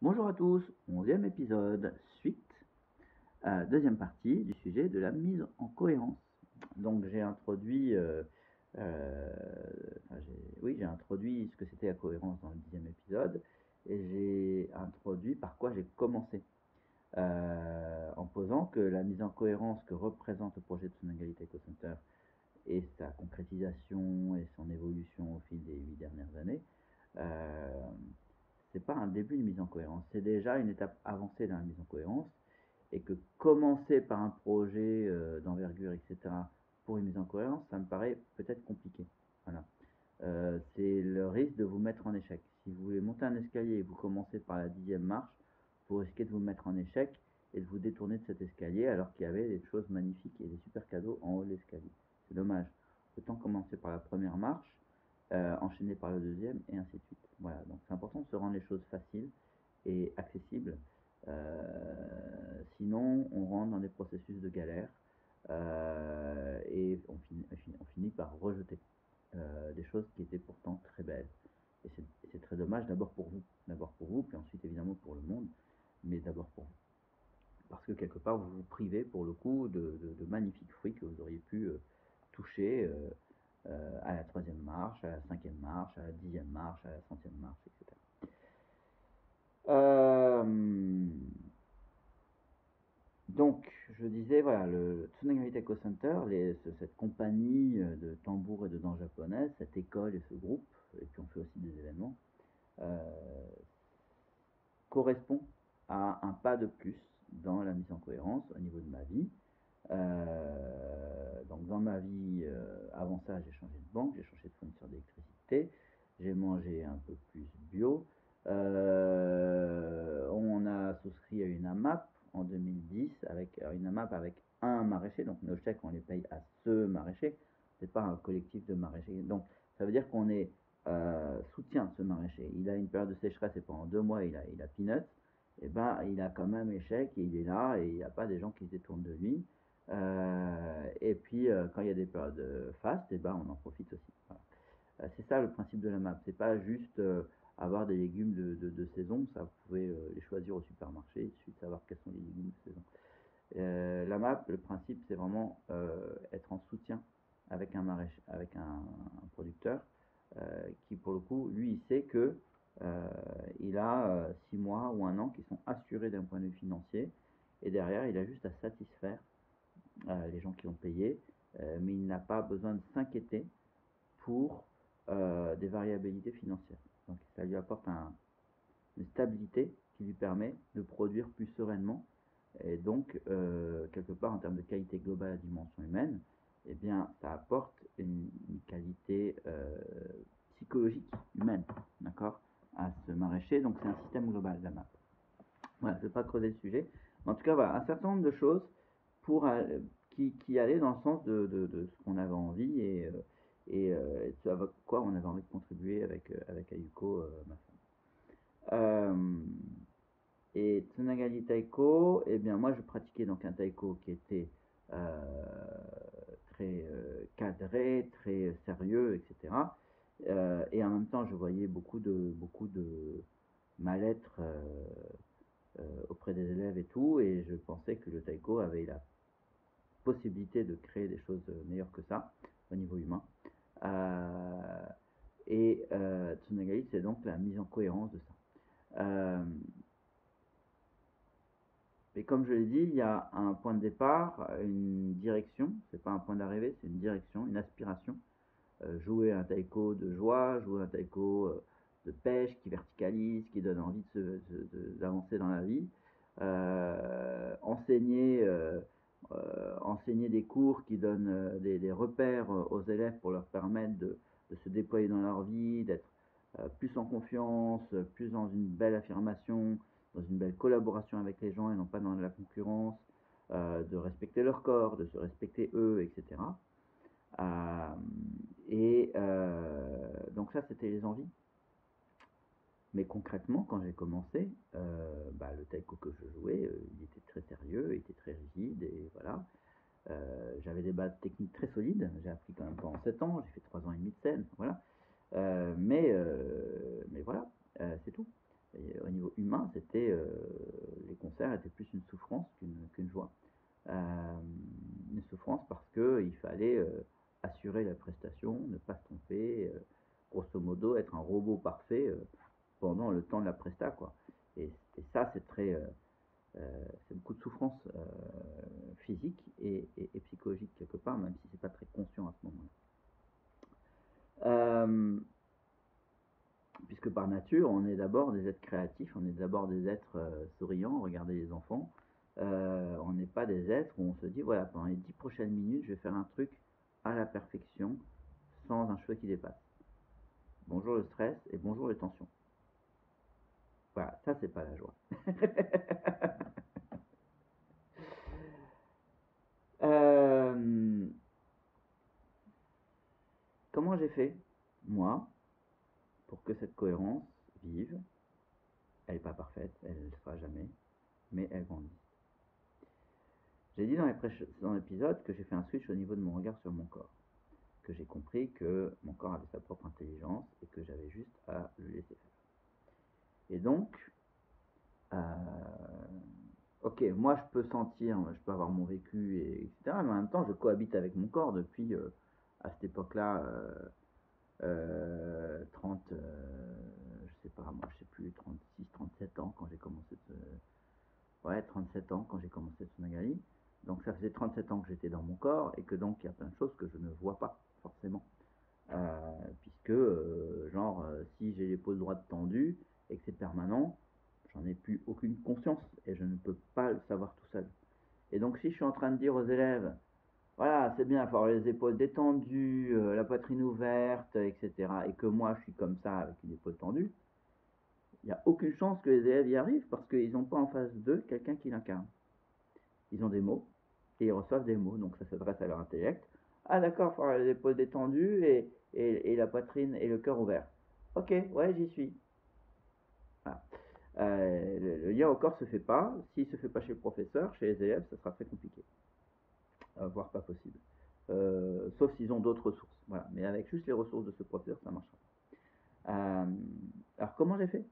Bonjour à tous, 11e épisode, suite, deuxième partie du sujet de la mise en cohérence. Donc j'ai introduit, j'ai introduit ce que c'était la cohérence dans le 10e épisode, et j'ai introduit par quoi j'ai commencé, en posant que la mise en cohérence que représente le projet de Tsunagali Taiko Center et sa concrétisation et son évolution au fil des 8 dernières années, c'est pas un début de mise en cohérence, c'est déjà une étape avancée dans la mise en cohérence, et que commencer par un projet d'envergure, etc., pour une mise en cohérence, ça me paraît peut-être compliqué. Voilà. C'est le risque de vous mettre en échec. Si vous voulez monter un escalier et vous commencez par la 10e marche, vous risquez de vous mettre en échec et de vous détourner de cet escalier alors qu'il y avait des choses magnifiques et des super cadeaux en haut de l'escalier. C'est dommage. Autant commencer par la première marche, enchaîner par la deuxième et ainsi de suite. Voilà, donc c'est important de se rendre les choses faciles et accessibles. Sinon, on rentre dans des processus de galère et on finit par rejeter des choses qui étaient pourtant très belles. Et c'est très dommage, d'abord pour vous, puis ensuite évidemment pour le monde, mais d'abord pour vous. Parce que quelque part, vous vous privez pour le coup de magnifiques fruits que vous auriez pu toucher à la 3e marche, à la 5e marche, à la 10e marche, à la 100e marche, etc. Donc, je disais, voilà, le Tsunagali Taiko Center, cette compagnie de tambour et de danse japonaise, cette école et ce groupe, et puis on fait aussi des événements, correspond à un pas de plus dans la mise en cohérence au niveau de ma vie. Donc dans ma vie, avant ça, j'ai changé de banque, j'ai changé de fournisseur d'électricité, j'ai mangé un peu plus bio. On a souscrit à une AMAP en 2010 avec une AMAP avec un maraîcher, donc nos chèques on les paye à ce maraîcher, c'est pas un collectif de maraîchers. Donc ça veut dire qu'on est soutien ce maraîcher. Il a une période de sécheresse et pendant 2 mois il a peanuts, et ben il a quand même échec et il est là et il n'y a pas des gens qui se détournent de lui. Et puis quand il y a des périodes fastes, et ben on en profite aussi. Voilà. C'est ça le principe de la map. C'est pas juste avoir des légumes de saison. Ça, vous pouvez les choisir au supermarché. Il suffit de savoir quels sont les légumes de saison. La map, le principe, c'est vraiment être en soutien avec un maraîcher, avec un producteur qui, pour le coup, lui, il sait que il a 6 mois ou un an qui sont assurés d'un point de vue financier. Et derrière, il a juste à satisfaire les gens qui ont payé, mais il n'a pas besoin de s'inquiéter pour des variabilités financières. Donc ça lui apporte une stabilité qui lui permet de produire plus sereinement, et donc quelque part en termes de qualité globale à dimension humaine, eh bien ça apporte une qualité psychologique humaine, d'accord, à ce maraîcher. Donc c'est un système global, la map. Voilà, je ne vais pas creuser le sujet. Mais en tout cas, voilà, un certain nombre de choses pour, qui allaient dans le sens de ce qu'on avait envie et ce avec quoi on avait envie de contribuer avec Ayuko, ma femme. Et Tsunagali Taiko, eh bien moi je pratiquais donc un taiko qui était très cadré, très sérieux, etc. Et en même temps je voyais beaucoup de mal-être auprès des élèves et tout, et je pensais que le taiko avait la possibilité de créer des choses meilleures que ça au niveau humain. Tsunagali, c'est donc la mise en cohérence de ça. Et comme je l'ai dit, il y a un point de départ, une direction, c'est pas un point d'arrivée, c'est une direction, une aspiration. Jouer un taiko de joie, jouer un taiko de pêche qui verticalise, qui donne envie d'avancer dans la vie. Enseigner des cours qui donnent des repères aux élèves pour leur permettre de se déployer dans leur vie, d'être plus en confiance, plus dans une belle affirmation, dans une belle collaboration avec les gens et non pas dans la concurrence, de respecter leur corps, de se respecter eux, etc. Donc ça, c'était les envies. Mais concrètement, quand j'ai commencé, le taiko que je jouais, il était très sérieux, il était très rigide, et voilà. J'avais des bases techniques très solides, j'ai appris quand même pendant 7 ans, j'ai fait 3 ans et demi de scène, voilà. Mais voilà, c'est tout. Et au niveau humain, lendemain, les concerts étaient plus une souffrance qu'une joie. Une souffrance parce qu'il fallait assurer la prestation, ne pas se tromper, grosso modo être un robot parfait pendant le temps de la presta, quoi. Et ça, c'est beaucoup de souffrance physique et psychologique quelque part, même si c'est pas très conscient à ce moment-là. Puisque par nature, on est d'abord des êtres créatifs, on est d'abord des êtres souriants, regardez les enfants. On n'est pas des êtres où on se dit, voilà, pendant les 10 prochaines minutes, je vais faire un truc à la perfection, sans un cheveu qui dépasse. Bonjour le stress et bonjour les tensions. Voilà, ça c'est pas la joie. Comment j'ai fait, moi, pour que cette cohérence vive? Elle n'est pas parfaite, elle ne le sera jamais, mais elle grandit. J'ai dit dans les précédents épisodes que j'ai fait un switch au niveau de mon regard sur mon corps, que j'ai compris que mon corps avait sa propre intelligence et que j'avais juste à le laisser faire. Et donc, ok, moi je peux sentir, je peux avoir mon vécu, etc., mais en même temps je cohabite avec mon corps depuis, à cette époque-là, 30, je sais pas, moi je sais plus, 36, 37 ans quand j'ai commencé ouais, 37 ans quand j'ai commencé Tsunagali. Donc ça faisait 37 ans que j'étais dans mon corps et que donc il y a plein de choses que je ne vois pas forcément. Puisque, si j'ai l'épaule droite tendue et que c'est permanent, j'en ai plus aucune conscience et je ne peux pas le savoir tout seul. Et donc si je suis en train de dire aux élèves, voilà, c'est bien, il faut avoir les épaules détendues, la poitrine ouverte, etc., et que moi je suis comme ça avec une épaule tendue, il n'y a aucune chance que les élèves y arrivent parce qu'ils n'ont pas en face d'eux quelqu'un qui l'incarne. Ils ont des mots et ils reçoivent des mots, donc ça s'adresse à leur intellect. Ah d'accord, il faut avoir les épaules détendues et la poitrine et le cœur ouvert. Ok, ouais, j'y suis. Voilà. Le lien au corps se fait pas. S'il se fait pas chez le professeur, chez les élèves, ça sera très compliqué, voire pas possible. Sauf s'ils ont d'autres ressources. Voilà. Mais avec juste les ressources de ce professeur, ça marchera. Alors comment j'ai fait?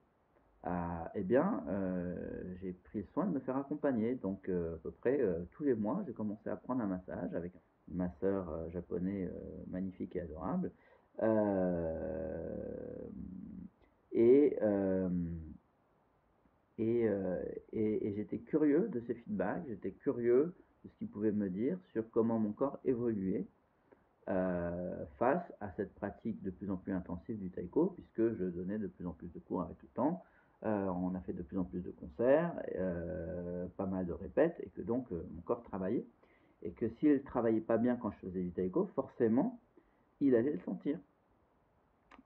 Eh bien, j'ai pris le soin de me faire accompagner. Donc, à peu près tous les mois, j'ai commencé à prendre un massage avec ma sœur japonais magnifique et adorable. Et, euh, et j'étais curieux de ces feedbacks, j'étais curieux de ce qu'ils pouvaient me dire sur comment mon corps évoluait face à cette pratique de plus en plus intensive du taiko, puisque je donnais de plus en plus de cours avec le temps. On a fait de plus en plus de concerts, pas mal de répètes, et que donc mon corps travaillait. Et que s'il ne travaillait pas bien quand je faisais du taiko, forcément, il allait le sentir.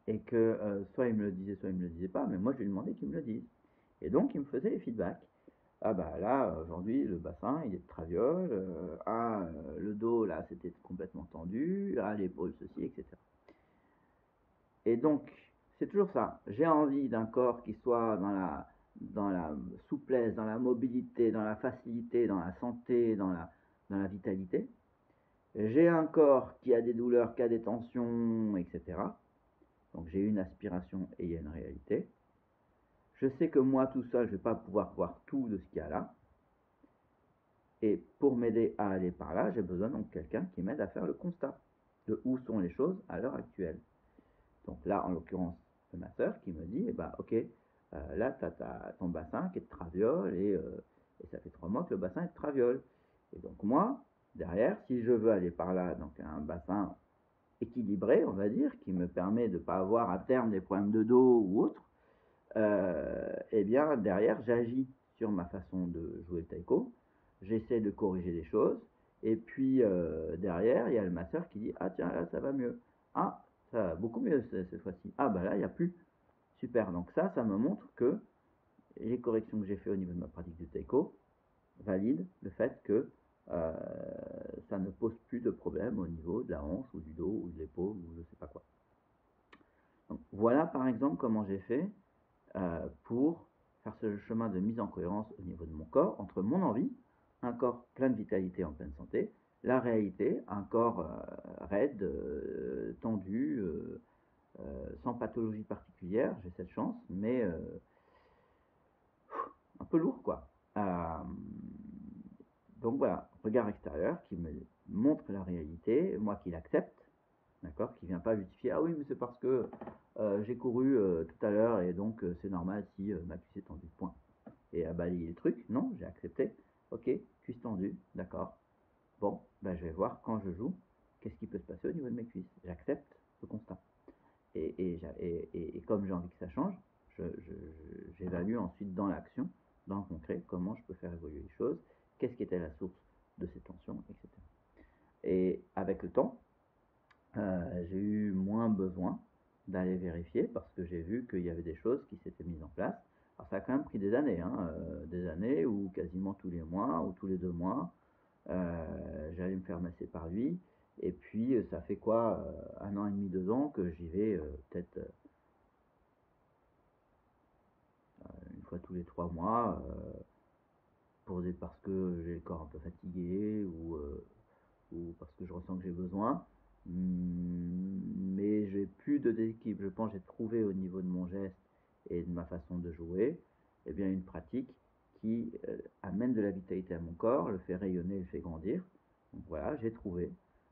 Et que soit il me le disait, soit il ne me le disait pas, mais moi je lui demandais qu'il me le dise. Et donc il me faisait les feedbacks. Ah bah là, aujourd'hui, le bassin, il est de traviole. Le dos, là, c'était complètement tendu. Ah, l'épaule, ceci, etc. Et donc, c'est toujours ça. J'ai envie d'un corps qui soit dans la souplesse, dans la mobilité, dans la facilité, dans la santé, dans la vitalité. J'ai un corps qui a des douleurs, qui a des tensions, etc. Donc, j'ai une aspiration et il y a une réalité. Je sais que moi, tout seul, je ne vais pas pouvoir voir tout de ce qu'il y a là. Et pour m'aider à aller par là, j'ai besoin donc de quelqu'un qui m'aide à faire le constat de où sont les choses à l'heure actuelle. Donc là, en l'occurrence, c'est ma sœur qui me dit, ok, là, tu as ton bassin qui est de traviole et ça fait 3 mois que le bassin est de traviole. Et donc moi, derrière, si je veux aller par là, donc un bassin équilibré, on va dire, qui me permet de ne pas avoir à terme des problèmes de dos ou autre, eh bien, derrière, j'agis sur ma façon de jouer le taiko, j'essaie de corriger les choses, et puis derrière, il y a le masseur qui dit, ah tiens, là, ça va mieux. Ah, ça va beaucoup mieux cette fois-ci. Ah, bah là, il n'y a plus. Super. Donc ça me montre que les corrections que j'ai fait au niveau de ma pratique du taiko valident le fait que ça ne pose plus de problème au niveau de la hanche, ou du dos, ou de l'épaule, ou je ne sais pas quoi. Donc voilà, par exemple, comment j'ai fait pour faire ce chemin de mise en cohérence au niveau de mon corps, entre mon envie, un corps plein de vitalité en pleine santé, la réalité, un corps raide, tendu, sans pathologie particulière, j'ai cette chance, mais peu lourd, quoi. Donc voilà, regard extérieur qui me montre la réalité, moi qui l'accepte, d'accord, qui vient pas justifier, ah oui, mais c'est parce que j'ai couru tout à l'heure et donc c'est normal si ma cuisse est tendue, point. Et à balayer le truc, non, j'ai accepté, ok, cuisse tendue, d'accord. Bon, ben je vais voir quand je joue, qu'est-ce qui peut se passer au niveau de mes cuisses. J'accepte le constat. Et comme j'ai envie que ça change, j'évalue ensuite dans l'action, dans le concret, comment je peux faire évoluer les choses, qu'est-ce qui était la source de ces tensions, etc. Et avec le temps, j'ai eu moins besoin d'aller vérifier parce que j'ai vu qu'il y avait des choses qui s'étaient mises en place. Alors ça a quand même pris des années où quasiment tous les mois ou tous les 2 mois, j'allais me faire masser par lui. Et puis ça fait quoi, 1 an et demi, 2 ans que j'y vais peut-être une fois tous les 3 mois, parce que j'ai le corps un peu fatigué ou parce que je ressens que j'ai besoin. Mais j'ai plus de déséquilibre. Je pense que j'ai trouvé au niveau de mon geste et de ma façon de jouer, eh bien une pratique qui amène de la vitalité à mon corps, le fait rayonner, le fait grandir. Donc voilà, j'ai trouvé.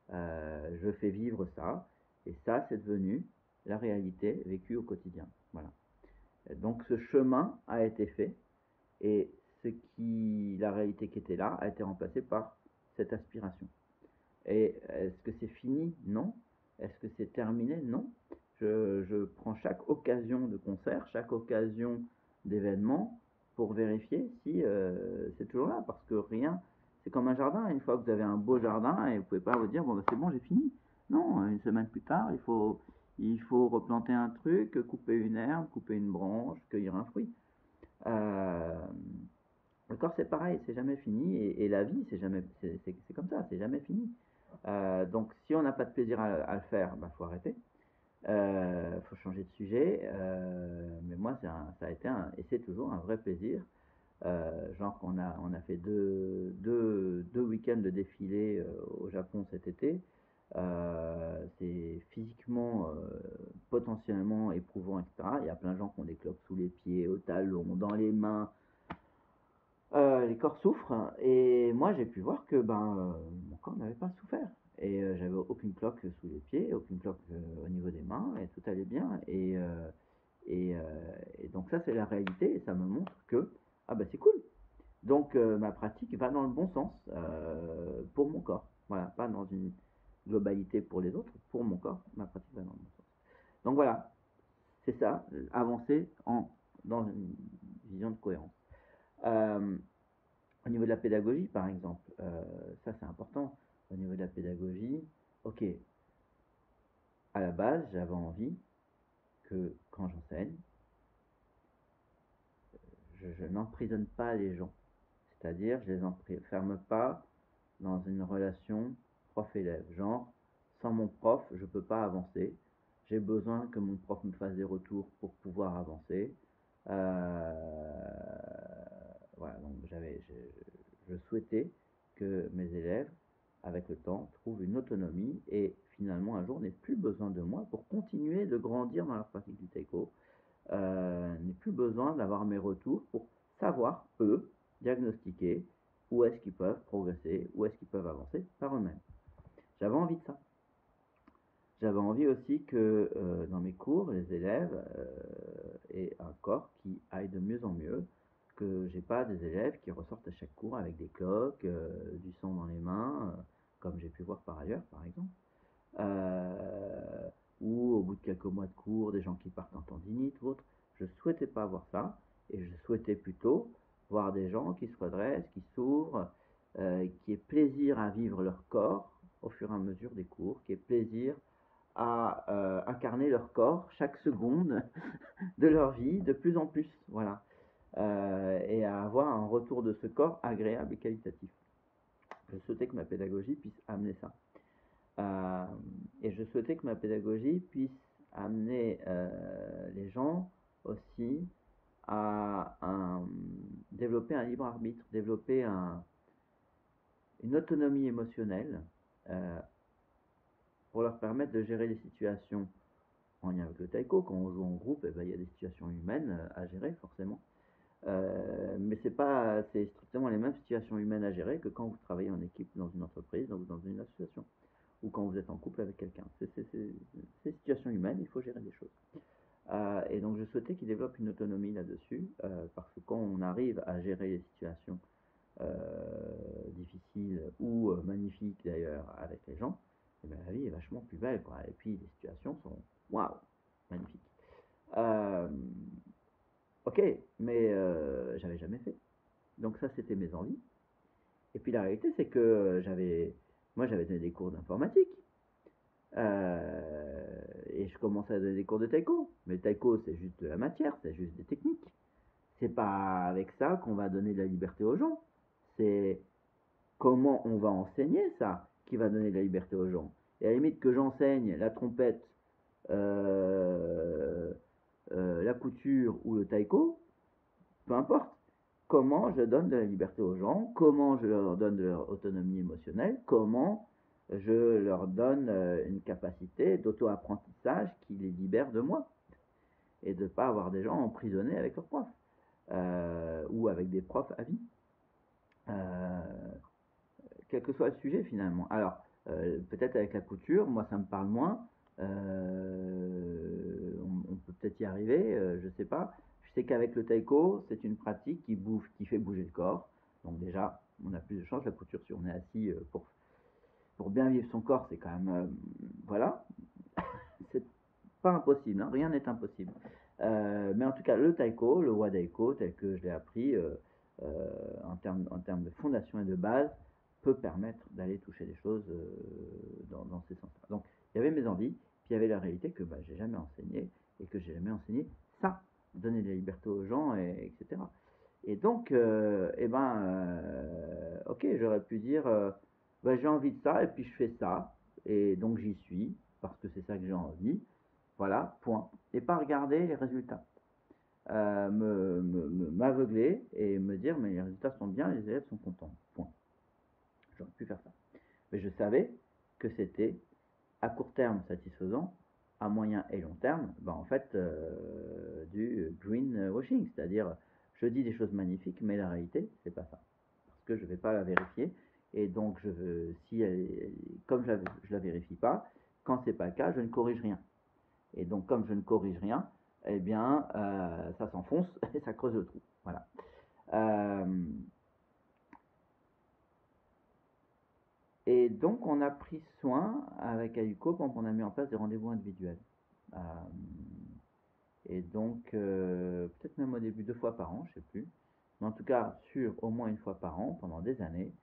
Je fais vivre ça. Et ça, c'est devenu la réalité vécue au quotidien. Voilà. Donc ce chemin a été fait et la réalité qui était là a été remplacée par cette aspiration. Et est-ce que c'est fini? Non. Est-ce que c'est terminé? Non. Je prends chaque occasion de concert, chaque occasion d'événement pour vérifier si c'est toujours là. Parce que rien, c'est comme un jardin. Une fois que vous avez un beau jardin, et vous ne pouvez pas vous dire, bon, ben, c'est bon, j'ai fini. Non, une semaine plus tard, il faut replanter un truc, couper une herbe, couper une branche, cueillir un fruit. Euh, le corps, c'est pareil, c'est jamais fini. Et la vie, c'est comme ça, c'est jamais fini. Donc, si on n'a pas de plaisir à le faire, bah, faut arrêter. Faut changer de sujet. Mais moi, ça a été et c'est toujours un vrai plaisir. Genre on a fait deux week-ends de défilé au Japon cet été. C'est physiquement, potentiellement éprouvant, etc. Il y a plein de gens qui ont des cloques sous les pieds, au talon, dans les mains. Les corps souffrent et moi j'ai pu voir que mon corps n'avait pas souffert et j'avais aucune cloque sous les pieds, aucune cloque au niveau des mains et tout allait bien et, euh, et donc ça c'est la réalité et ça me montre que ah bah c'est cool. Donc ma pratique va dans le bon sens pour mon corps. Voilà, pas dans une globalité pour les autres, pour mon corps, ma pratique va dans le bon sens. Donc voilà, c'est ça, avancer dans une vision de cohérence. Euh, Au niveau de la pédagogie, par exemple, ça c'est important. Au niveau de la pédagogie, ok, à la base, j'avais envie que quand j'enseigne, je n'emprisonne pas les gens. C'est-à-dire, je les enferme pas dans une relation prof-élève. Genre, sans mon prof, je ne peux pas avancer. J'ai besoin que mon prof me fasse des retours pour pouvoir avancer. Voilà, donc je souhaitais que mes élèves, avec le temps, trouvent une autonomie et finalement un jour n'aient plus besoin de moi pour continuer de grandir dans leur pratique du taiko. N'aient plus besoin d'avoir mes retours pour savoir, eux, diagnostiquer où est-ce qu'ils peuvent progresser, où est-ce qu'ils peuvent avancer par eux-mêmes. J'avais envie de ça. J'avais envie aussi que dans mes cours, les élèves aient un corps qui aille de mieux en mieux, que j'ai pas des élèves qui ressortent à chaque cours avec des cloques, du sang dans les mains, comme j'ai pu voir par ailleurs, par exemple. Ou au bout de quelques mois de cours, des gens qui partent en tendinite ou autre. Je souhaitais pas avoir ça, et je souhaitais plutôt voir des gens qui se redressent, qui s'ouvrent, qui aient plaisir à vivre leur corps au fur et à mesure des cours, qui aient plaisir à incarner leur corps chaque seconde de leur vie de plus en plus, voilà, et à avoir un retour de ce corps agréable et qualitatif. Je souhaitais que ma pédagogie puisse amener ça. Et je souhaitais que ma pédagogie puisse amener les gens aussi à développer un libre arbitre, développer une autonomie émotionnelle pour leur permettre de gérer les situations en lien avec le taiko. Quand on joue en groupe, il y a des situations humaines à gérer forcément. mais c'est strictement les mêmes situations humaines à gérer que quand vous travaillez en équipe dans une entreprise ou dans une association, ou quand vous êtes en couple avec quelqu'un. C'est situations humaines, il faut gérer des choses. Et donc je souhaitais qu'il développe une autonomie là-dessus, parce que quand on arrive à gérer les situations difficiles ou magnifiques d'ailleurs avec les gens, eh ben, la vie est vachement plus belle, quoi. Et puis les situations sont waouh, magnifiques. Ok, mais j'avais jamais fait. Donc ça, c'était mes envies. Et puis la réalité, c'est que moi, j'avais donné des cours d'informatique. Et je commençais à donner des cours de taïko. Mais le taïko, c'est juste de la matière, c'est juste des techniques. C'est pas avec ça qu'on va donner de la liberté aux gens. C'est comment on va enseigner ça qui va donner de la liberté aux gens. Et à la limite que j'enseigne la trompette, euh, la couture ou le taïko, peu importe. Comment je donne de la liberté aux gens, comment je leur donne de leur autonomie émotionnelle, comment je leur donne une capacité d'auto-apprentissage qui les libère de moi et de ne pas avoir des gens emprisonnés avec leurs profs ou avec des profs à vie. Quel que soit le sujet finalement. Alors, peut-être avec la couture, moi ça me parle moins. On peut peut-être y arriver, je sais pas. Je sais qu'avec le taïko, c'est une pratique qui fait bouger le corps. Donc déjà, on a plus de chance. La couture, si on est assis pour bien vivre son corps, c'est quand même, voilà, c'est pas impossible, hein, rien n'est impossible. Mais en tout cas, le taïko, le wadaiko, tel que je l'ai appris en termes de fondation et de base, peut permettre d'aller toucher des choses dans ces sens-là. Donc, il y avait mes envies, puis il y avait la réalité que bah, j'ai jamais enseigné et que j'ai jamais enseigné ça, donner de la liberté aux gens, etc. Et donc, ok, j'aurais pu dire, bah, j'ai envie de ça et puis je fais ça, et donc j'y suis parce que c'est ça que j'ai envie. Voilà, point. Et pas regarder les résultats. M'aveugler et me dire, mais les résultats sont bien, les élèves sont contents. Point. J'aurais pu faire ça. Mais je savais que c'était à court terme satisfaisant, à moyen et long terme, ben en fait, du greenwashing. C'est-à-dire, je dis des choses magnifiques, mais la réalité, c'est pas ça. Parce que je ne vais pas la vérifier. Et donc, comme je la vérifie pas, quand c'est pas le cas, je ne corrige rien. Et donc, comme je ne corrige rien, eh bien, ça s'enfonce et ça creuse le trou. Voilà. Et donc, on a pris soin avec Ayuko quand on a mis en place des rendez-vous individuels. Et donc, peut-être même au début 2 fois par an, je ne sais plus. Mais en tout cas, sur au moins 1 fois par an, pendant des années,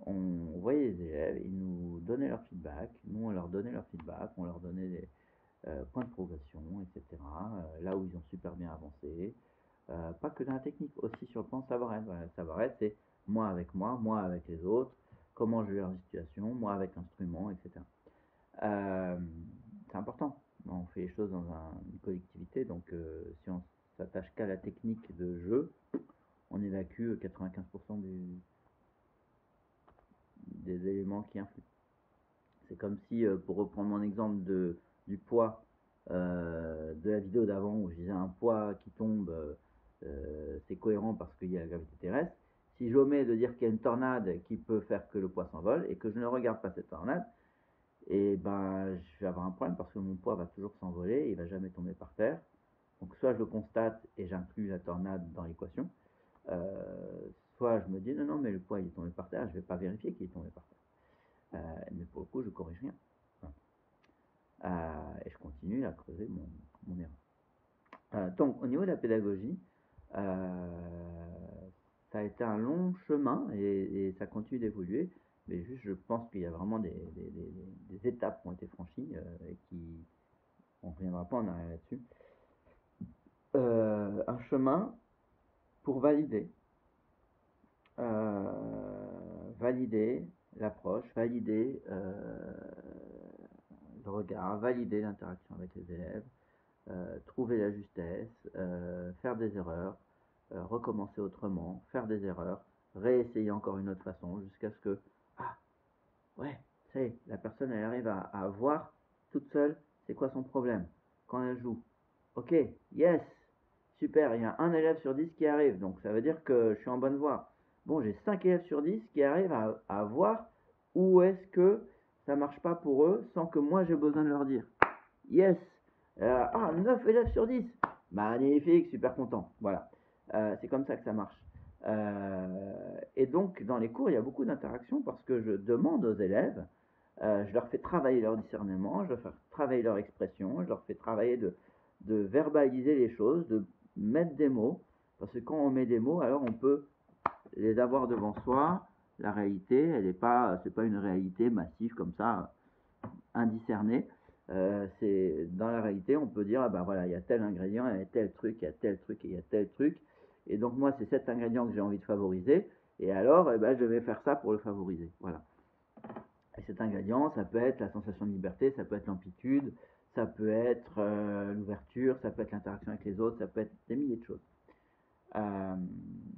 on voyait les élèves, ils nous donnaient leur feedback, nous on leur donnait leur feedback, on leur donnait des points de progression, etc. Là où ils ont super bien avancé. Pas que dans la technique, aussi sur le plan savoir-être. Voilà, le savoir-être, c'est moi avec les autres, comment je gère la situation, moi avec l'instrument, etc. C'est important. On fait les choses dans une collectivité, donc si on s'attache qu'à la technique de jeu, on évacue 95% des éléments qui influent. C'est comme si, pour reprendre mon exemple du poids de la vidéo d'avant où je disais un poids qui tombe, c'est cohérent parce qu'il y a la gravité terrestre. Si j'omets de dire qu'il y a une tornade qui peut faire que le poids s'envole et que je ne regarde pas cette tornade, et ben je vais avoir un problème parce que mon poids va toujours s'envoler, il va jamais tomber par terre. Donc soit je le constate et j'inclus la tornade dans l'équation, soit je me dis non mais le poids il est tombé par terre, je vais pas vérifier qu'il est tombé par terre. Mais pour le coup je corrige rien. Et je continue à creuser mon erreur. Donc au niveau de la pédagogie, ça a été un long chemin et ça continue d'évoluer. Mais juste, je pense qu'il y a vraiment des étapes qui ont été franchies et on ne reviendra pas en arrière là-dessus. Un chemin pour valider l'approche, valider le regard, valider l'interaction avec les élèves, trouver la justesse, faire des erreurs, recommencer autrement, faire des erreurs, réessayer encore une autre façon jusqu'à ce que, ah, ouais, ça y est, la personne elle arrive à voir toute seule c'est quoi son problème quand elle joue. Ok, yes, super, il y a un élève sur 10 qui arrive, donc ça veut dire que je suis en bonne voie. Bon, j'ai 5 élèves sur 10 qui arrivent à voir où est-ce que ça marche pas pour eux sans que moi j'ai besoin de leur dire. Yes. 9 élèves sur 10. Magnifique, super content. Voilà. C'est comme ça que ça marche. Et donc, dans les cours, il y a beaucoup d'interactions parce que je demande aux élèves, je leur fais travailler leur discernement, je leur fais travailler leur expression, je leur fais travailler de verbaliser les choses, de mettre des mots. Parce que quand on met des mots, alors on peut les avoir devant soi. La réalité, elle n'est pas, c'est pas une réalité massive comme ça, indiscernée. C'est dans la réalité, on peut dire, ah ben voilà, il y a tel ingrédient, il y a tel truc, il y a tel truc, et il y a tel truc. Et donc moi, c'est cet ingrédient que j'ai envie de favoriser. Et alors, eh ben, je vais faire ça pour le favoriser. Voilà. Et cet ingrédient, ça peut être la sensation de liberté, ça peut être l'amplitude, ça peut être l'ouverture, ça peut être l'interaction avec les autres, ça peut être des milliers de choses.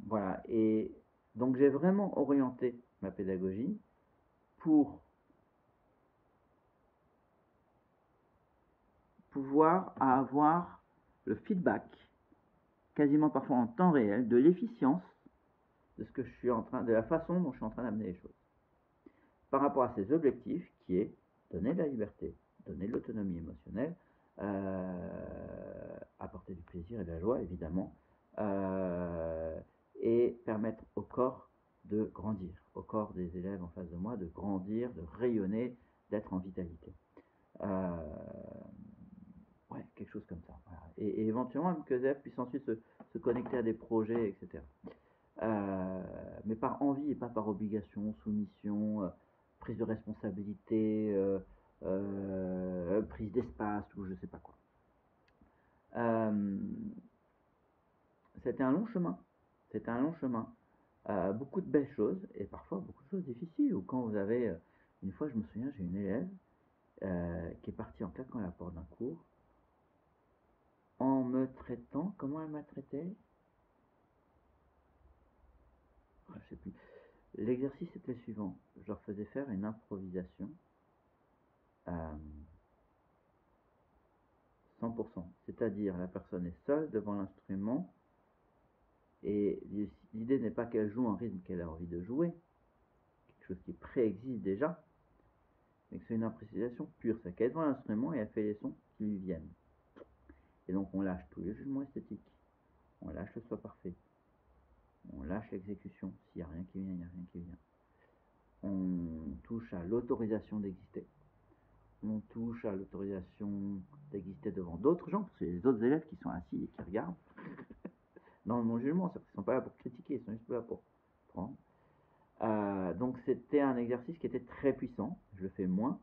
Voilà. Et donc j'ai vraiment orienté ma pédagogie pour pouvoir avoir le feedback, quasiment parfois en temps réel, de l'efficience de ce que je suis en train, de la façon dont je suis en train d'amener les choses. Par rapport à ces objectifs, qui est donner de la liberté, donner de l'autonomie émotionnelle, apporter du plaisir et de la joie, évidemment, et permettre au corps de grandir, au corps des élèves en face de moi, de grandir, de rayonner, d'être en vitalité. Ouais, quelque chose comme ça. Voilà. Et éventuellement, même que les élèves puissent ensuite se connecter à des projets, etc. Mais par envie et pas par obligation, soumission, prise de responsabilité, prise d'espace ou je sais pas quoi. C'était un long chemin. C'était un long chemin. Beaucoup de belles choses et parfois beaucoup de choses difficiles. Ou quand vous avez, une fois je me souviens, j'ai une élève qui est partie en claquant la porte d'un cours en me traitant, comment elle m'a traité? Je sais plus. L'exercice était le suivant. Je leur faisais faire une improvisation 100%. C'est-à-dire la personne est seule devant l'instrument et l'idée n'est pas qu'elle joue un rythme qu'elle a envie de jouer, quelque chose qui préexiste déjà, mais que c'est une improvisation pure. C'est qu'elle est devant l'instrument et elle fait les sons qui lui viennent. Et donc on lâche tous les jugements esthétiques, on lâche le soi parfait, on lâche l'exécution. S'il n'y a rien qui vient, il n'y a rien qui vient. On touche à l'autorisation d'exister. On touche à l'autorisation d'exister devant d'autres gens, parce que c'est les autres élèves qui sont assis et qui regardent. Dans le non-jugement, ils ne sont pas là pour critiquer, ils sont juste là pour prendre. Donc c'était un exercice qui était très puissant. Je le fais moins,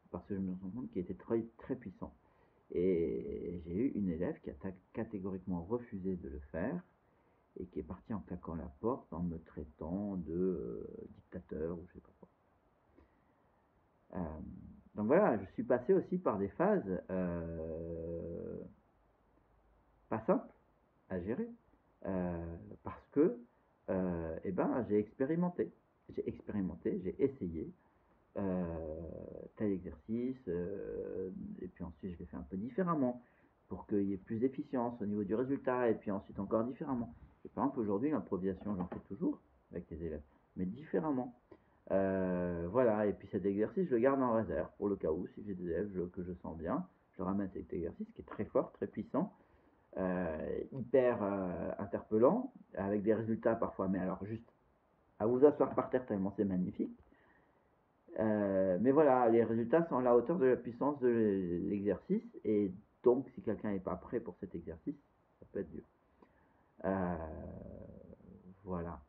parce que je me rends compte qu'il était très, très puissant. Et j'ai eu une élève qui a catégoriquement refusé de le faire, et qui est partie en claquant la porte, en me traitant de dictateur, ou je sais pas quoi. Donc voilà, je suis passé aussi par des phases pas simples à gérer, parce que eh ben, j'ai expérimenté, j'ai essayé tel exercice, et puis ensuite je l'ai fait un peu différemment pour qu'il y ait plus d'efficience au niveau du résultat, et puis ensuite encore différemment. Et par exemple aujourd'hui l'improvisation j'en fais toujours avec les élèves, mais différemment. Voilà, et puis cet exercice, je le garde en réserve pour le cas où, si j'ai des élèves que je sens bien, je ramène cet exercice qui est très fort, très puissant, hyper interpellant, avec des résultats parfois, mais alors juste à vous asseoir par terre tellement c'est magnifique. Mais voilà, les résultats sont à la hauteur de la puissance de l'exercice, et donc si quelqu'un n'est pas prêt pour cet exercice, ça peut être dur. Euh, voilà.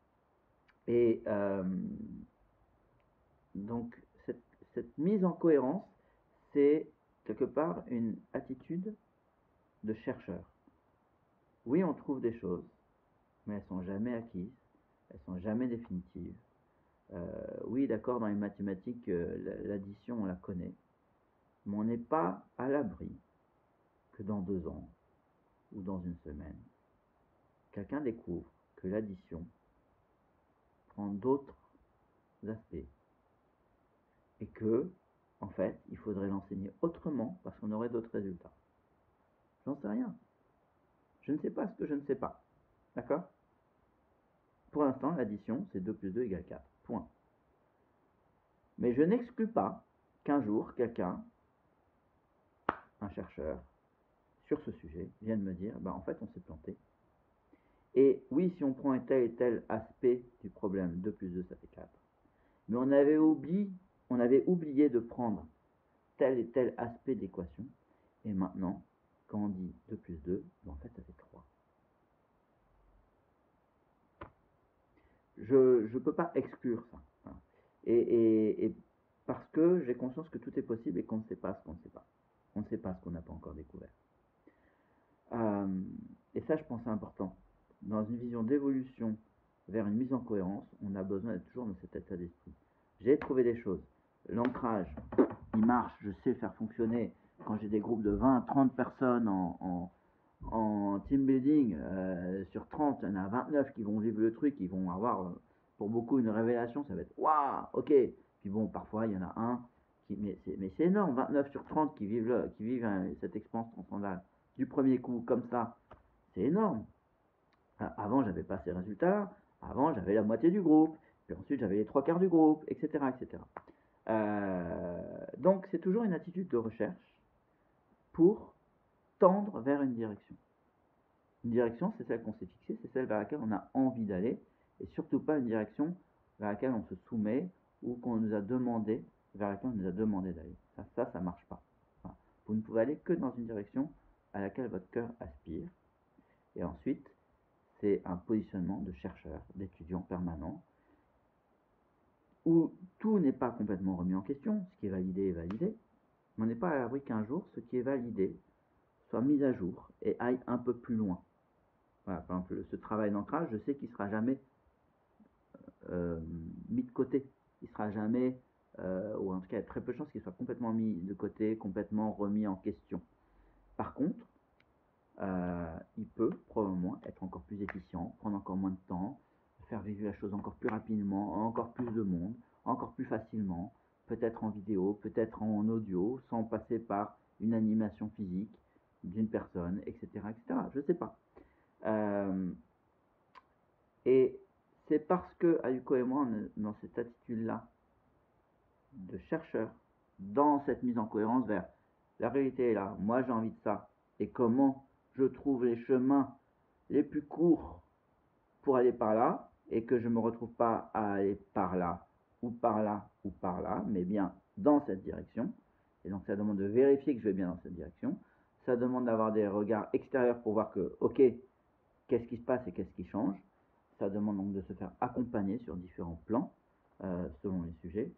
Et donc, cette mise en cohérence, c'est quelque part une attitude de chercheur. Oui, on trouve des choses, mais elles sont jamais acquises, elles sont jamais définitives. Oui, d'accord, dans les mathématiques, l'addition, on la connaît, mais on n'est pas à l'abri que dans 2 ans ou dans une semaine, quelqu'un découvre que l'addition prend d'autres aspects et que, en fait, il faudrait l'enseigner autrement parce qu'on aurait d'autres résultats. J'en sais rien. Je ne sais pas ce que je ne sais pas. D'accord? Pour l'instant, l'addition, c'est 2 plus 2 égale 4. Point. Mais je n'exclus pas qu'un jour, quelqu'un, un chercheur, sur ce sujet, vienne me dire, en fait, on s'est planté. Et oui, si on prend un tel et tel aspect du problème, 2 plus 2, ça fait 4. Mais on avait oublié de prendre tel et tel aspect de l'équation. Et maintenant, quand on dit 2 plus 2, en fait, ça fait 3. Je ne peux pas exclure ça. Voilà. Et parce que j'ai conscience que tout est possible et qu'on ne sait pas ce qu'on ne sait pas. On ne sait pas ce qu'on n'a pas encore découvert. Et ça, je pense, c'est important. Dans une vision d'évolution vers une mise en cohérence, on a besoin d'être toujours dans cet état d'esprit. J'ai trouvé des choses. L'ancrage, il marche, je sais le faire fonctionner. Quand j'ai des groupes de 20, 30 personnes en team building, sur 30, il y en a 29 qui vont vivre le truc, qui vont avoir, pour beaucoup, une révélation, ça va être waouh, ok. Puis bon, parfois, il y en a un qui, mais c'est énorme, 29 sur 30 qui vivent cette expérience transcendale du premier coup, comme ça, c'est énorme. Avant, j'avais pas ces résultats-là. Avant, j'avais la moitié du groupe, puis ensuite, j'avais les 3 quarts du groupe, etc., etc. Donc, c'est toujours une attitude de recherche pour tendre vers une direction. Une direction, c'est celle qu'on s'est fixée, c'est celle vers laquelle on a envie d'aller, et surtout pas une direction vers laquelle on se soumet ou qu'on nous a demandé, vers laquelle on nous a demandé d'aller. Ça marche pas. Enfin, vous ne pouvez aller que dans une direction à laquelle votre cœur aspire. Et ensuite, c'est un positionnement de chercheur, d'étudiant permanent, où tout n'est pas complètement remis en question, ce qui est validé est validé, mais on n'est pas à l'abri qu'un jour, ce qui est validé soit mis à jour et aille un peu plus loin. Voilà, par exemple, ce travail d'ancrage, je sais qu'il ne sera jamais mis de côté. Il ne sera jamais, ou en tout cas, il y a très peu de chances qu'il soit complètement mis de côté, complètement remis en question. Par contre, il peut probablement être encore plus efficient, prendre encore moins de temps, faire vivre la chose encore plus rapidement, encore plus de monde, encore plus facilement, peut-être en vidéo, peut-être en audio, sans passer par une animation physique d'une personne, etc., etc. Je ne sais pas. Et c'est parce que Ayuko et moi, on est dans cette attitude-là de chercheur, dans cette mise en cohérence vers la réalité est là, moi j'ai envie de ça, et comment je trouve les chemins les plus courts pour aller par là, et que je ne me retrouve pas à aller par là, ou par là, ou par là, mais bien dans cette direction. Et donc ça demande de vérifier que je vais bien dans cette direction. Ça demande d'avoir des regards extérieurs pour voir que, ok, qu'est-ce qui se passe et qu'est-ce qui change. Ça demande donc de se faire accompagner sur différents plans, selon les sujets.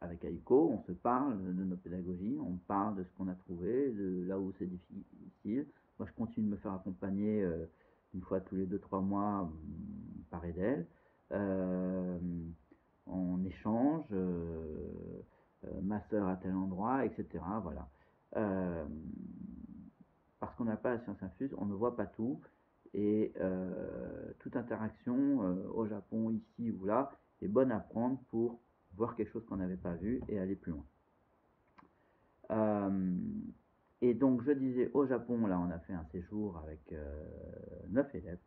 Avec Aiko, on se parle de nos pédagogies, on parle de ce qu'on a trouvé, de là où c'est difficile. Moi, je continue de me faire accompagner une fois tous les 2-3 mois par Edel. On échange, ma sœur à tel endroit, etc. Voilà. Parce qu'on n'a pas la science infuse, on ne voit pas tout. Et toute interaction au Japon, ici ou là, est bonne à prendre pour voir quelque chose qu'on n'avait pas vu et aller plus loin. Et donc, je disais, au Japon, là, on a fait un séjour avec 9 élèves.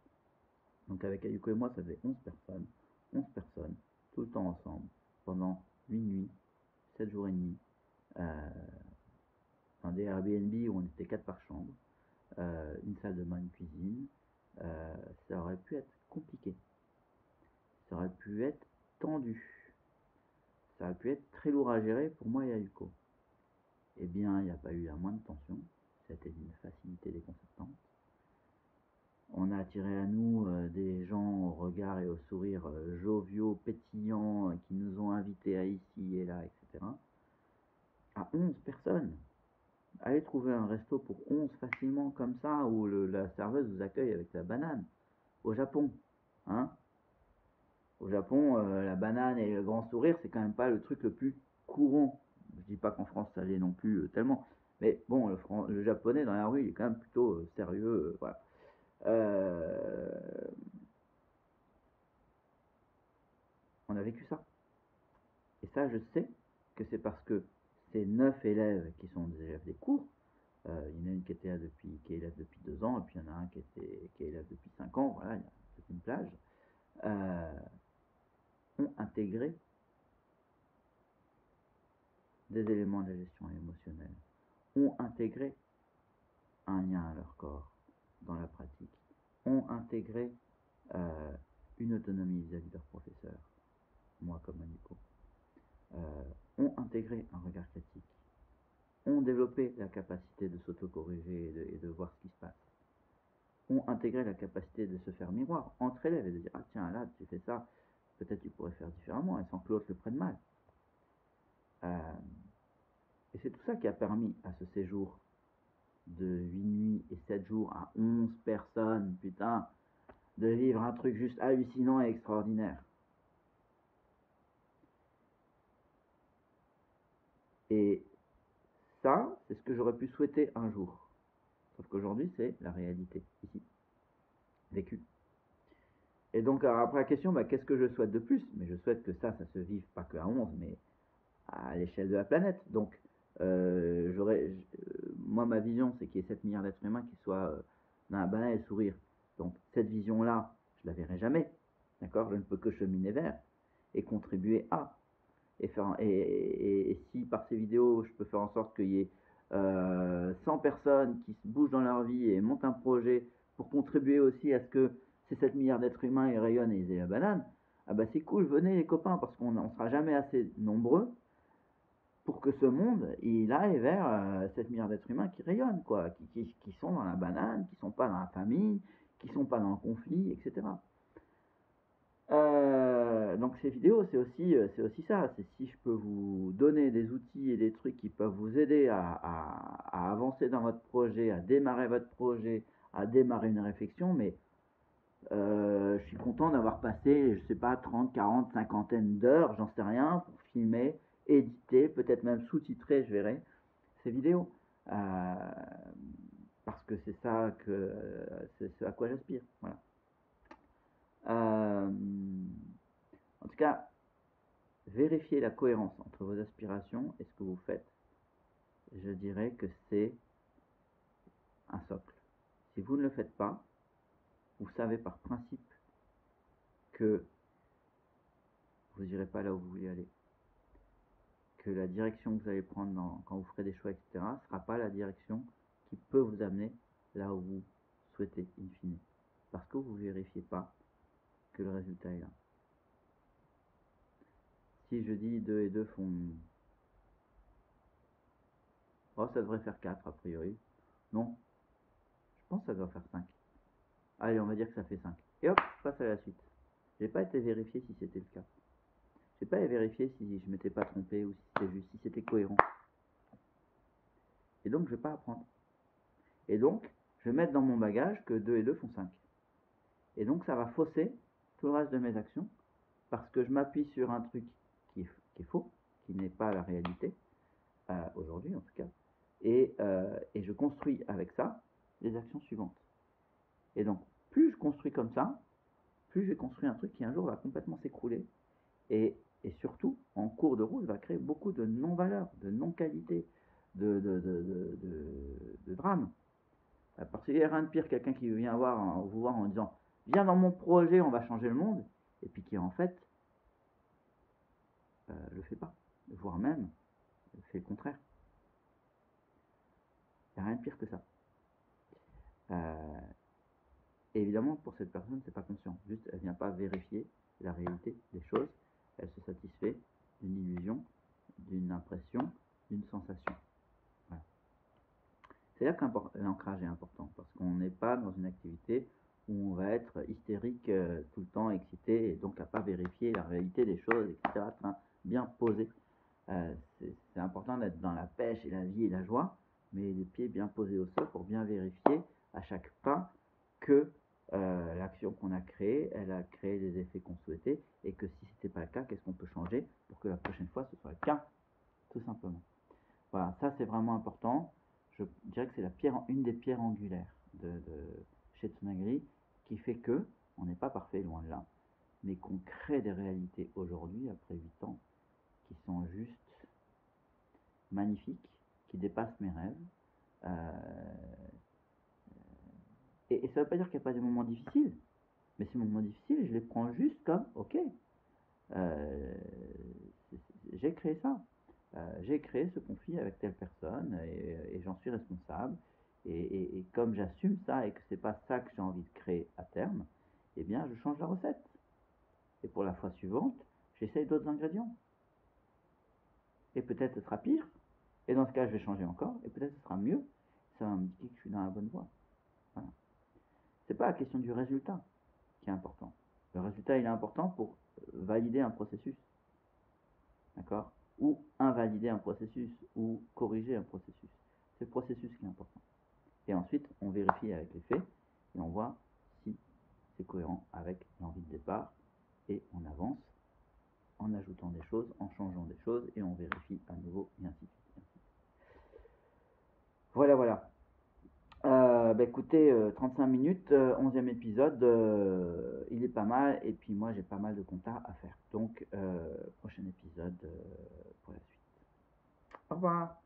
Donc, avec Ayuko et moi, ça faisait 11 personnes. 11 personnes, tout le temps ensemble, pendant 8 nuits, 7 jours et demi, dans des Airbnb où on était 4 par chambre, une salle de bain, une cuisine. Ça aurait pu être compliqué. Ça aurait pu être tendu. Ça aurait pu être très lourd à gérer pour moi et Ayuko. Eh bien, il n'y a pas eu la moindre tension. C'était d'une facilité déconcertante. On a attiré à nous des gens au regard et au sourire joviaux, pétillants, qui nous ont invités à ici et là, etc. À 11 personnes. Allez trouver un resto pour 11 facilement comme ça, où la serveuse vous accueille avec la banane. Au Japon. Hein? Au Japon, la banane et le grand sourire, c'est quand même pas le truc le plus courant. Je dis pas qu'en France ça l'est non plus tellement. Mais bon, le japonais dans la rue, il est quand même plutôt sérieux. Voilà. On a vécu ça. Et ça, je sais que c'est parce que ces 9 élèves qui sont des élèves des cours Il y en a une qui est élève depuis 2 ans, et puis il y en a un qui est élève depuis 5 ans, voilà, il y a toute une plage, ont intégré des éléments de la gestion émotionnelle, ont intégré un lien à leur corps dans la pratique, ont intégré une autonomie vis-à-vis de leur professeur, moi comme Nico, ont intégré un regard critique, ont développé la capacité de s'autocorriger et de voir ce qui se passe, ont intégré la capacité de se faire miroir entre élèves et de dire ah tiens là tu fais ça, peut-être tu pourrais faire différemment et sans que l'autre le prenne mal. Et c'est tout ça qui a permis à ce séjour de 8 nuits et 7 jours à 11 personnes, putain, de vivre un truc juste hallucinant et extraordinaire. Et ça, c'est ce que j'aurais pu souhaiter un jour. Sauf qu'aujourd'hui, c'est la réalité, ici, vécue. Et donc, alors après la question, bah, qu'est-ce que je souhaite de plus? Mais je souhaite que ça se vive pas que à 11, mais à l'échelle de la planète. Donc, moi, ma vision, c'est qu'il y ait 7 milliards d'êtres humains qui soient dans un banal sourire. Donc, cette vision-là, je la verrai jamais. D'accord? Je ne peux que cheminer vers et contribuer à. Et si par ces vidéos, je peux faire en sorte qu'il y ait 100 personnes qui se bougent dans leur vie et montent un projet pour contribuer aussi à ce que ces 7 milliards d'êtres humains ils rayonnent et ils aient la banane, ah bah c'est cool, venez les copains, parce qu'on ne sera jamais assez nombreux pour que ce monde il aille vers 7 milliards d'êtres humains qui rayonnent, quoi, qui sont dans la banane, qui sont pas dans la famille, qui sont pas dans le conflit, etc. Donc ces vidéos, c'est aussi ça. C'est si je peux vous donner des outils et des trucs qui peuvent vous aider à avancer dans votre projet, à démarrer votre projet, à démarrer une réflexion, mais je suis content d'avoir passé, je sais pas, 30, 40, cinquantaine d'heures, j'en sais rien, pour filmer, éditer, peut-être même sous-titrer, je verrai, ces vidéos. Parce que c'est c'est à quoi j'aspire. Voilà. En tout cas, vérifier la cohérence entre vos aspirations et ce que vous faites. Je dirais que c'est un socle. Si vous ne le faites pas, vous savez par principe que vous n'irez pas là où vous voulez aller. Que la direction que vous allez prendre quand vous ferez des choix, etc., ne sera pas la direction qui peut vous amener là où vous souhaitez, in fine. Parce que vous ne vérifiez pas que le résultat est là. Si je dis 2 et 2 font... Oh, ça devrait faire 4 a priori. Non, je pense que ça doit faire 5. Allez, on va dire que ça fait 5. Et hop, passe à la suite. J'ai pas été vérifié si c'était le cas. J'ai pas vérifié si je m'étais pas trompé ou si c'était juste, si c'était cohérent. Et donc, je vais pas apprendre. Et donc, je vais mettre dans mon bagage que 2 et 2 font 5. Et donc, ça va fausser tout le reste de mes actions parce que je m'appuie sur un truc qui est faux, qui n'est pas la réalité, aujourd'hui en tout cas. Et je construis avec ça les actions suivantes. Et donc, plus je construis comme ça, plus j'ai construit un truc qui un jour va complètement s'écrouler. Et surtout, en cours de route, va créer beaucoup de non-valeur, de non-qualité, de drame. Parce qu'il n'y a rien de pire quelqu'un qui vient vous voir en disant viens dans mon projet, on va changer le monde, et puis qui en fait le fait pas, voire même fait le contraire. Il n'y a rien de pire que ça. Et évidemment, pour cette personne, c'est pas conscient. Juste, elle vient pas vérifier la réalité des choses. Elle se satisfait d'une illusion, d'une impression, d'une sensation. Voilà. C'est là que l'ancrage est important, parce qu'on n'est pas dans une activité où on va être hystérique tout le temps, excité, et donc à pas vérifier la réalité des choses, etc. Enfin, bien posé. C'est important d'être dans la pêche et la vie et la joie, mais les pieds bien posés au sol pour bien vérifier à chaque pas que l'action qu'on a créée, elle a créé les effets qu'on souhaitait, et que si c'était pas le cas, qu'est-ce qu'on peut changer pour que la prochaine fois ce soit le cas, tout simplement. Voilà, ça c'est vraiment important. Je dirais que c'est une des pierres angulaires de chez Tsunagri, qui fait que on n'est pas parfait, loin de là, mais qu'on crée des réalités aujourd'hui, après 8 ans, qui sont juste magnifiques, qui dépassent mes rêves, Et ça ne veut pas dire qu'il n'y a pas des moments difficiles, mais ces moments difficiles, je les prends juste comme, ok, j'ai créé ça. J'ai créé ce conflit avec telle personne et j'en suis responsable. Et comme j'assume ça et que c'est pas ça que j'ai envie de créer à terme, eh bien je change la recette. Et pour la fois suivante, j'essaye d'autres ingrédients. Et peut-être ce sera pire. Et dans ce cas, je vais changer encore. Et peut-être ce sera mieux. Ça va m'indiquer que je suis dans la bonne voie. Voilà. C'est pas la question du résultat qui est important. Le résultat, il est important pour valider un processus. D'accord? Ou invalider un processus, ou corriger un processus. C'est le processus qui est important. Et ensuite, on vérifie avec les faits et on voit si c'est cohérent avec l'envie de départ. Et on avance en ajoutant des choses, en changeant des choses, et on vérifie à nouveau, et ainsi de suite. Voilà, voilà. Écoutez, 35 minutes, 11e épisode, il est pas mal, et puis moi j'ai pas mal de compta à faire. Donc, prochain épisode pour la suite. Au revoir.